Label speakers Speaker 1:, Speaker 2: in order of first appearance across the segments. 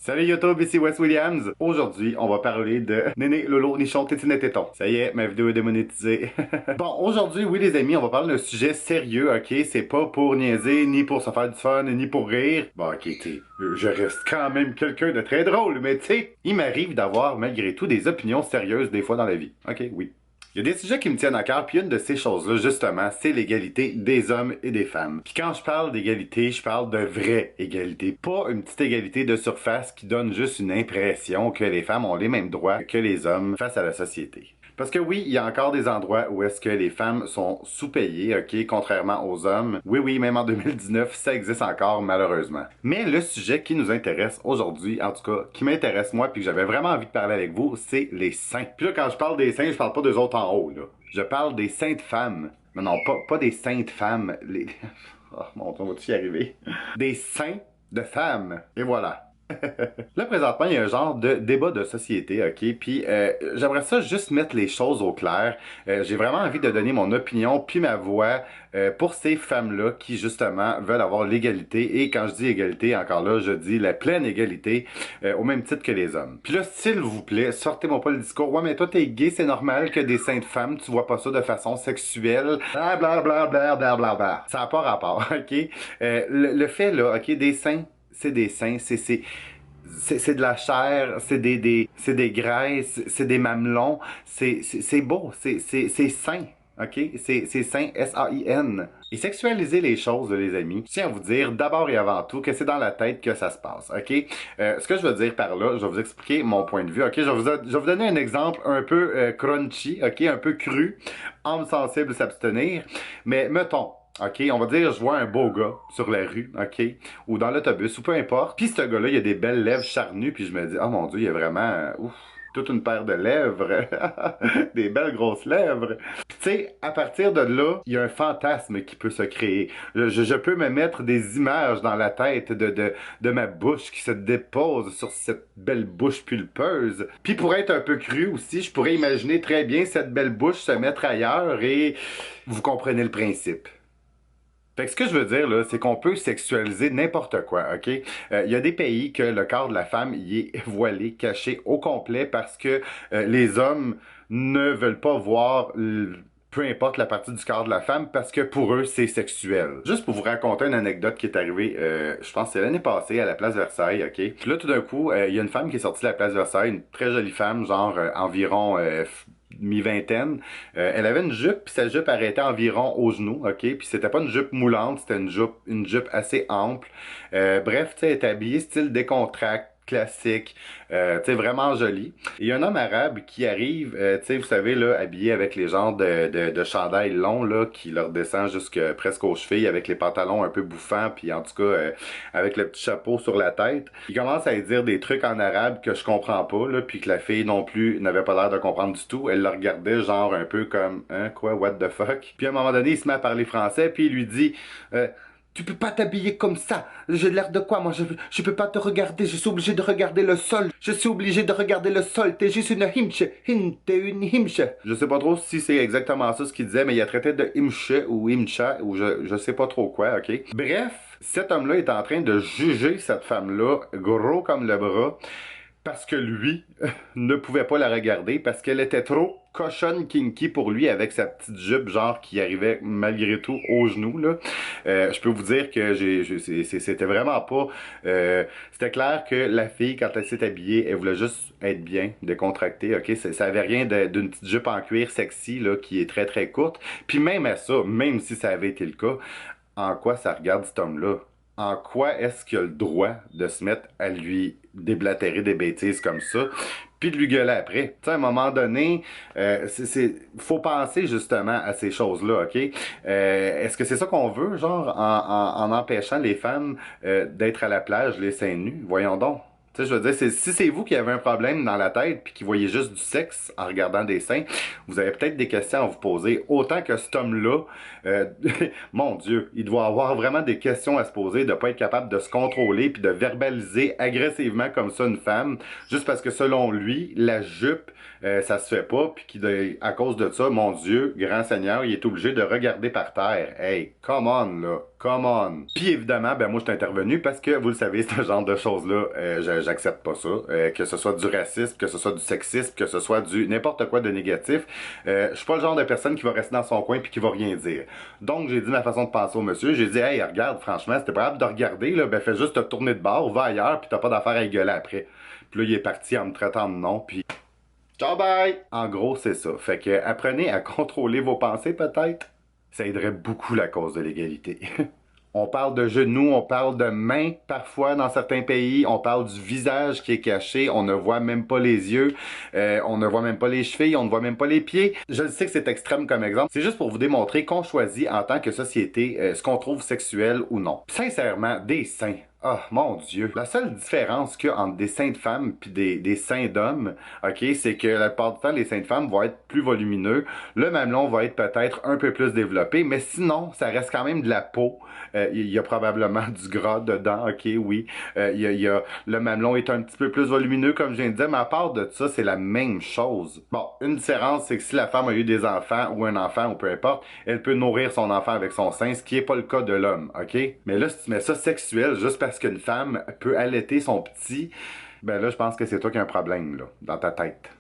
Speaker 1: Salut YouTube, ici Wes Williams. Aujourd'hui, on va parler de Néné, Lolo, Nichon, Tétine et Téton. Ça y est, ma vidéo est démonétisée. Bon, aujourd'hui, oui les amis, on va parler d'un sujet sérieux, ok? C'est pas pour niaiser, ni pour se faire du fun, ni pour rire. Bon, ok, je reste quand même quelqu'un de très drôle, mais tu sais, il m'arrive d'avoir malgré tout des opinions sérieuses des fois dans la vie. Ok, oui. Il y a des sujets qui me tiennent à cœur, puis une de ces choses-là, justement, c'est l'égalité des hommes et des femmes. Puis quand je parle d'égalité, je parle de vraie égalité, pas une petite égalité de surface qui donne juste une impression que les femmes ont les mêmes droits que les hommes face à la société. Parce que oui, il y a encore des endroits où est-ce que les femmes sont sous-payées, ok, contrairement aux hommes. Oui, oui, même en 2019, ça existe encore, malheureusement. Mais le sujet qui nous intéresse aujourd'hui, en tout cas, qui m'intéresse moi, puis que j'avais vraiment envie de parler avec vous, c'est les seins. Puis là, quand je parle des seins, je parle pas d'eux autres en haut, là. Je parle des saintes femmes. Mais non, pas des saintes femmes. Les... Oh mon Dieu, on va-tu y arriver? Des seins de femmes. Et voilà. Là, présentement, il y a un genre de débat de société, ok? Puis j'aimerais ça juste mettre les choses au clair. J'ai vraiment envie de donner mon opinion puis ma voix pour ces femmes-là qui, justement, veulent avoir l'égalité. Et quand je dis égalité, encore là, je dis la pleine égalité au même titre que les hommes. Puis là, s'il vous plaît, sortez-moi pas le discours. Ouais, mais toi, t'es gay, c'est normal que des saintes femmes, tu vois pas ça de façon sexuelle. Blablabla. Ça n'a pas rapport, ok? Le fait, là, ok, des seins, c'est des seins, c'est de la chair, c'est des graisses, c'est des mamelons, c'est beau, c'est sain, ok? C'est sain, S-A-I-N. Et sexualiser les choses, les amis, je tiens à vous dire d'abord et avant tout que c'est dans la tête que ça se passe, ok? Ce que je veux dire par là, je vais vous expliquer mon point de vue, ok? Je vais vous donner un exemple un peu crunchy, ok? Un peu cru, âme sensible s'abstenir, mais mettons, OK, on va dire, je vois un beau gars sur la rue, OK, ou dans l'autobus, ou peu importe. Puis ce gars-là, il a des belles lèvres charnues, puis je me dis, oh mon Dieu, il a vraiment, ouf, toute une paire de lèvres, des belles grosses lèvres. Puis tu sais, à partir de là, il y a un fantasme qui peut se créer. Je peux me mettre des images dans la tête de ma bouche qui se dépose sur cette belle bouche pulpeuse. Puis pour être un peu cru aussi, je pourrais imaginer très bien cette belle bouche se mettre ailleurs et vous comprenez le principe. Fait que ce que je veux dire, là, c'est qu'on peut sexualiser n'importe quoi, ok? Il y a des pays que le corps de la femme y est voilé, caché au complet parce que les hommes ne veulent pas voir peu importe la partie du corps de la femme parce que pour eux, c'est sexuel. Juste pour vous raconter une anecdote qui est arrivée, je pense que c'est l'année passée à la place Versailles, ok? Puis là, tout d'un coup, il y a une femme qui est sortie de la place Versailles, une très jolie femme, genre environ mi-vingtaine. Elle avait une jupe, puis sa jupe arrêtait environ aux genoux, ok? Puis c'était pas une jupe moulante, c'était une jupe assez ample. Bref, tu sais, elle était habillée style décontracté, classique, tu sais, vraiment joli. Et il y a un homme arabe qui arrive, tu sais, vous savez, là, habillé avec les genres de chandails longs, là, qui leur descend jusque presque aux chevilles, avec les pantalons un peu bouffants, puis en tout cas, avec le petit chapeau sur la tête. Il commence à lui dire des trucs en arabe que je comprends pas, là, puis que la fille non plus n'avait pas l'air de comprendre du tout. Elle le regardait genre un peu comme, hein, quoi, what the fuck? Puis à un moment donné, il se met à parler français, puis il lui dit, tu peux pas t'habiller comme ça. J'ai l'air de quoi, moi? Je peux pas te regarder. Je suis obligé de regarder le sol. Je suis obligé de regarder le sol. T'es juste une himche. T'es une himche. Je sais pas trop si c'est exactement ça ce qu'il disait, mais il a traité de himche ou himcha ou je sais pas trop quoi, ok? Bref, cet homme-là est en train de juger cette femme-là, gros comme le bras, parce que lui ne pouvait pas la regarder parce qu'elle était trop cochonne kinky pour lui avec sa petite jupe genre qui arrivait malgré tout aux genoux là. Je peux vous dire que c'était vraiment pas c'était clair que la fille quand elle s'est habillée elle voulait juste être bien décontractée, ok, ça avait rien d'une petite jupe en cuir sexy là qui est très très courte, puis même à ça, même si ça avait été le cas, en quoi ça regarde cet homme-là? En quoi est-ce qu'il a le droit de se mettre à lui déblatérer des bêtises comme ça, puis de lui gueuler après? Tu sais, à un moment donné, faut penser justement à ces choses-là, ok? Est-ce que c'est ça qu'on veut, genre, en empêchant les femmes d'être à la plage, les seins nus? Voyons donc. Tu sais, je veux dire, si c'est vous qui avez un problème dans la tête puis qui voyez juste du sexe en regardant des seins, vous avez peut-être des questions à vous poser. Autant que cet homme-là, mon Dieu, il doit avoir vraiment des questions à se poser, de pas être capable de se contrôler puis de verbaliser agressivement comme ça une femme, juste parce que selon lui, la jupe, ça se fait pas puis à cause de ça, mon Dieu, grand Seigneur, il est obligé de regarder par terre. Hey, come on là, Come on. Puis évidemment, ben moi je suis intervenu parce que vous le savez, ce genre de choses-là, j'accepte pas ça. Que ce soit du racisme, que ce soit du sexisme, que ce soit du n'importe quoi de négatif. Je suis pas le genre de personne qui va rester dans son coin puis qui va rien dire. Donc j'ai dit ma façon de penser au monsieur. J'ai dit hey regarde, franchement, si t'es pas capable de regarder, là, ben fais juste te tourner de bord, va ailleurs, puis t'as pas d'affaire à y gueuler après. Puis là, il est parti en me traitant de nom, puis ciao bye! En gros, c'est ça. Fait que apprenez à contrôler vos pensées peut-être. Ça aiderait beaucoup la cause de l'égalité. On parle de genoux, on parle de mains parfois dans certains pays, on parle du visage qui est caché, on ne voit même pas les yeux, on ne voit même pas les chevilles, on ne voit même pas les pieds. Je sais que c'est extrême comme exemple, c'est juste pour vous démontrer qu'on choisit en tant que société ce qu'on trouve sexuel ou non. Sincèrement, des seins. Ah, oh, mon Dieu. La seule différence qu'il y a entre des seins de femmes puis des seins d'hommes, ok, c'est que la plupart du temps, les seins de femmes vont être plus volumineux. Le mamelon va être peut-être un peu plus développé, mais sinon, ça reste quand même de la peau. Il y a probablement du gras dedans, ok, oui. Le mamelon est un petit peu plus volumineux, comme je viens de dire, mais à part de ça, c'est la même chose. Bon, une différence, c'est que si la femme a eu des enfants ou un enfant ou peu importe, elle peut nourrir son enfant avec son sein, ce qui n'est pas le cas de l'homme, ok? Mais là, si tu mets ça sexuel, juste parce qu'une femme peut allaiter son petit, ben là, je pense que c'est toi qui as un problème, là, dans ta tête.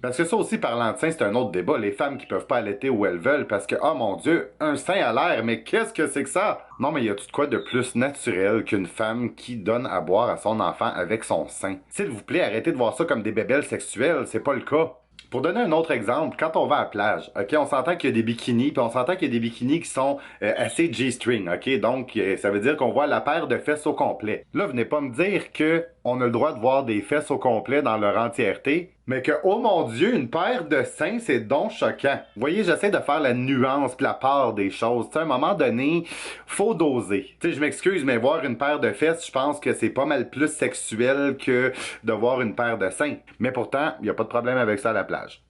Speaker 1: Parce que ça aussi, parlant de sein, c'est un autre débat. Les femmes qui peuvent pas allaiter où elles veulent parce que, oh mon Dieu, un sein à l'air, mais qu'est-ce que c'est que ça? Non, mais y a tout de quoi de plus naturel qu'une femme qui donne à boire à son enfant avec son sein? S'il vous plaît, arrêtez de voir ça comme des bébelles sexuelles, c'est pas le cas. Pour donner un autre exemple, quand on va à la plage, ok, on s'entend qu'il y a des bikinis, puis on s'entend qu'il y a des bikinis qui sont assez G-string, ok, donc ça veut dire qu'on voit la paire de fesses au complet. Là, venez pas me dire que on a le droit de voir des fesses au complet dans leur entièreté, mais que, oh mon Dieu, une paire de seins, c'est donc choquant. Vous voyez, j'essaie de faire la nuance pis la part des choses. Tu sais, à un moment donné, faut doser. Tu sais, je m'excuse, mais voir une paire de fesses, je pense que c'est pas mal plus sexuel que de voir une paire de seins. Mais pourtant, il n'y a pas de problème avec ça à la plage.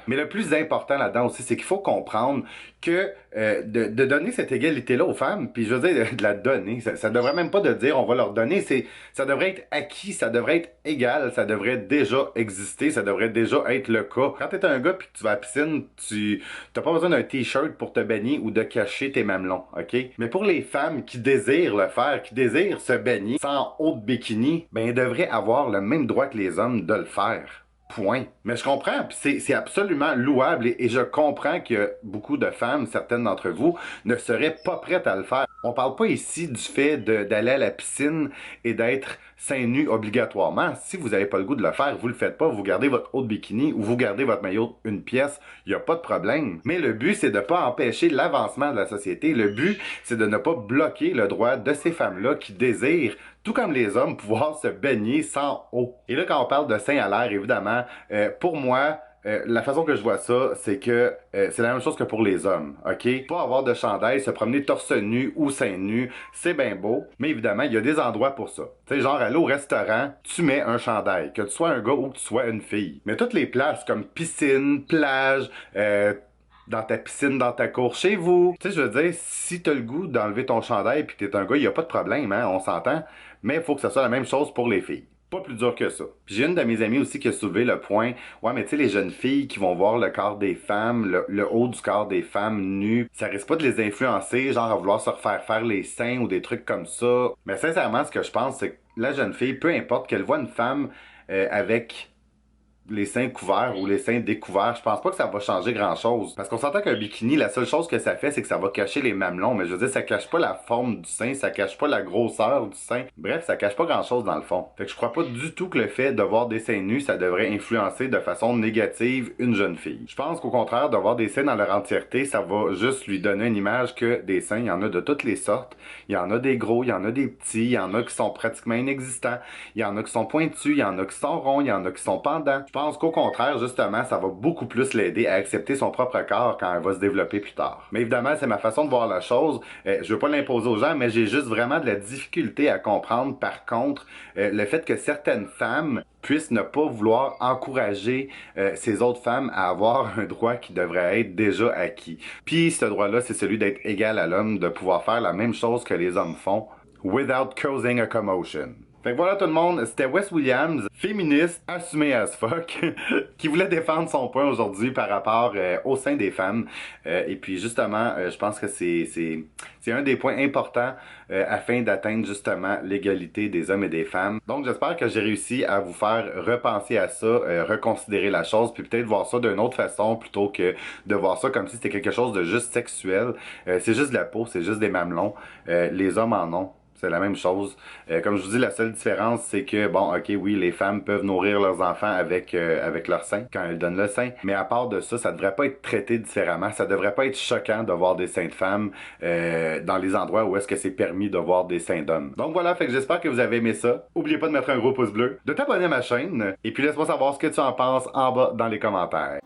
Speaker 1: Mais le plus important là-dedans aussi, c'est qu'il faut comprendre que de donner cette égalité-là aux femmes, puis je veux dire, de la donner, ça devrait même pas de dire on va leur donner, ça devrait être acquis, ça devrait être égal, ça devrait déjà exister, ça devrait déjà être le cas. Quand t'es un gars puis que tu vas à la piscine, t'as pas besoin d'un t-shirt pour te baigner ou de cacher tes mamelons, ok? Mais pour les femmes qui désirent le faire, qui désirent se baigner sans haut de bikini, ben elles devraient avoir le même droit que les hommes de le faire. Point. Mais je comprends, puis c'est absolument louable et je comprends que beaucoup de femmes, certaines d'entre vous, ne seraient pas prêtes à le faire. On parle pas ici du fait d'aller à la piscine et d'être seins nus obligatoirement. Si vous n'avez pas le goût de le faire, vous le faites pas, vous gardez votre haut de bikini ou vous gardez votre maillot une pièce, il n'y a pas de problème. Mais le but, c'est de pas empêcher l'avancement de la société. Le but, c'est de ne pas bloquer le droit de ces femmes-là qui désirent tout comme les hommes, pouvoir se baigner sans eau. Et là, quand on parle de seins à l'air, évidemment, pour moi, la façon que je vois ça, c'est que c'est la même chose que pour les hommes, ok? Pas avoir de chandail, se promener torse nu ou seins nus, c'est bien beau, mais évidemment, il y a des endroits pour ça. Tu sais, genre aller au restaurant, tu mets un chandail, que tu sois un gars ou que tu sois une fille. Mais toutes les places comme piscine, plage, dans ta piscine, dans ta cour, chez vous. Tu sais, je veux dire, si t'as le goût d'enlever ton chandail puis que t'es un gars, il y a pas de problème, hein, on s'entend. Mais il faut que ça soit la même chose pour les filles. Pas plus dur que ça. Puis j'ai une de mes amies aussi qui a soulevé le point, ouais, mais tu sais, les jeunes filles qui vont voir le corps des femmes, le haut du corps des femmes nues, ça risque pas de les influencer, genre à vouloir se refaire faire les seins ou des trucs comme ça. Mais sincèrement, ce que je pense, c'est que la jeune fille, peu importe qu'elle voit une femme avec les seins couverts ou les seins découverts, je pense pas que ça va changer grand chose. Parce qu'on s'entend qu'un bikini, la seule chose que ça fait, c'est que ça va cacher les mamelons. Mais je veux dire, ça cache pas la forme du sein, ça cache pas la grosseur du sein. Bref, ça cache pas grand chose dans le fond. Fait que je crois pas du tout que le fait de voir des seins nus, ça devrait influencer de façon négative une jeune fille. Je pense qu'au contraire, de voir des seins dans leur entièreté, ça va juste lui donner une image que des seins, il y en a de toutes les sortes. Il y en a des gros, il y en a des petits, il y en a qui sont pratiquement inexistants. Il y en a qui sont pointus, il y en a qui sont ronds, il y en a qui sont pendants. Je pense qu'au contraire, justement, ça va beaucoup plus l'aider à accepter son propre corps quand elle va se développer plus tard. Mais évidemment, c'est ma façon de voir la chose. Je veux pas l'imposer aux gens, mais j'ai juste vraiment de la difficulté à comprendre, par contre, le fait que certaines femmes puissent ne pas vouloir encourager ces autres femmes à avoir un droit qui devrait être déjà acquis. Puis ce droit-là, c'est celui d'être égal à l'homme, de pouvoir faire la même chose que les hommes font, without causing a commotion. Fait que voilà tout le monde, c'était Wes Williams, féministe, assumé as fuck, qui voulait défendre son point aujourd'hui par rapport au sein des femmes. Et puis justement, je pense que c'est un des points importants afin d'atteindre justement l'égalité des hommes et des femmes. Donc j'espère que j'ai réussi à vous faire repenser à ça, reconsidérer la chose, puis peut-être voir ça d'une autre façon plutôt que de voir ça comme si c'était quelque chose de juste sexuel. C'est juste de la peau, c'est juste des mamelons. Les hommes en ont. C'est la même chose. Comme je vous dis, la seule différence, c'est que, bon, ok, oui, les femmes peuvent nourrir leurs enfants avec leur sein, quand elles donnent le sein. Mais à part de ça, ça devrait pas être traité différemment. Ça devrait pas être choquant de voir des seins de femmes dans les endroits où est-ce que c'est permis de voir des seins d'hommes. Donc voilà, fait que j'espère que vous avez aimé ça. Oubliez pas de mettre un gros pouce bleu, de t'abonner à ma chaîne, et puis laisse-moi savoir ce que tu en penses en bas dans les commentaires.